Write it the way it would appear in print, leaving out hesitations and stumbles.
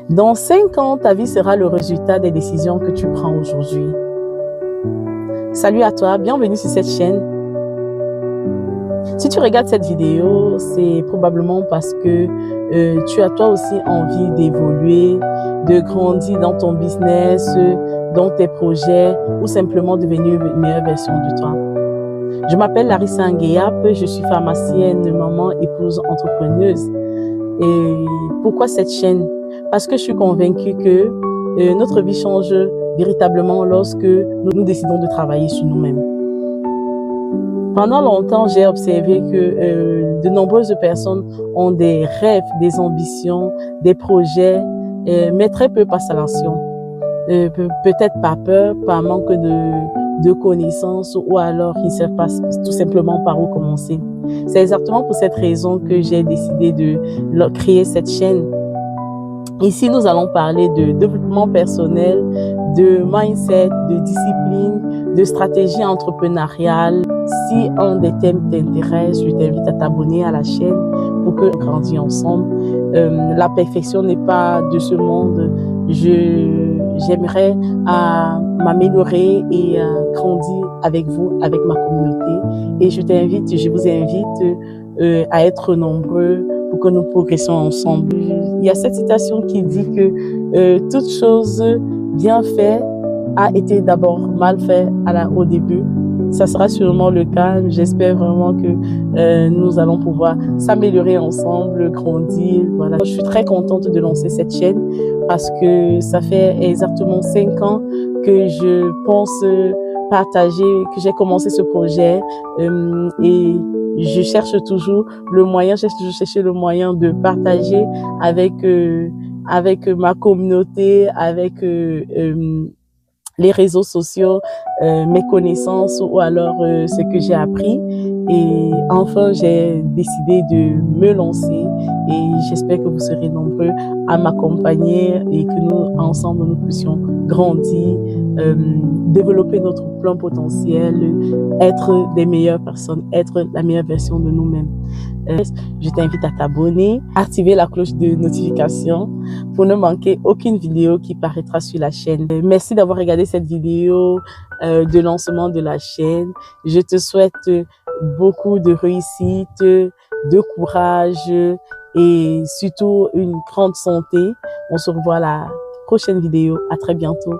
Dans 5 ans, ta vie sera le résultat des décisions que tu prends aujourd'hui. Salut à toi, bienvenue sur cette chaîne. Si tu regardes cette vidéo, c'est probablement parce que tu as toi aussi envie d'évoluer, de grandir dans ton business, dans tes projets ou simplement devenir une meilleure version de toi. Je m'appelle Larissa Ngueyap, je suis pharmacienne, maman, épouse, entrepreneuse. Et pourquoi cette chaîne? Parce que je suis convaincue que notre vie change véritablement lorsque nous décidons de travailler sur nous-mêmes. Pendant longtemps, j'ai observé que de nombreuses personnes ont des rêves, des ambitions, des projets, mais très peu passent à l'action. Peut-être par peur, par manque de connaissances ou alors ils ne savent pas tout simplement par où commencer. C'est exactement pour cette raison que j'ai décidé de créer cette chaîne. Ici, nous allons parler de développement personnel, de mindset, de discipline, de stratégie entrepreneuriale. Si un des thèmes t'intéresse, je t'invite à t'abonner à la chaîne pour que nous grandions ensemble. La perfection n'est pas de ce monde. J'aimerais m'améliorer et grandir avec vous, avec ma communauté. Et je vous invite à être nombreux pour que nous progressions ensemble. Il y a cette citation qui dit que toute chose bien faite a été d'abord mal faite au début. Ça sera sûrement le cas. J'espère vraiment que nous allons pouvoir s'améliorer ensemble, grandir. Voilà. Je suis très contente de lancer cette chaîne parce que ça fait exactement 5 ans que je pense partager, que j'ai commencé ce projet et je cherche toujours le moyen, le moyen de partager avec ma communauté, avec les réseaux sociaux, mes connaissances ou alors ce que j'ai appris. Et enfin, j'ai décidé de me lancer et j'espère que vous serez nombreux à m'accompagner et que nous, ensemble, nous puissions grandir, développer notre plein potentiel, être des meilleures personnes, être la meilleure version de nous-mêmes. Je t'invite à t'abonner, activer la cloche de notification pour ne manquer aucune vidéo qui paraîtra sur la chaîne. Merci d'avoir regardé cette vidéo de lancement de la chaîne. Je te souhaite beaucoup de réussite, de courage et surtout une grande santé. On se revoit à la prochaine vidéo. À très bientôt.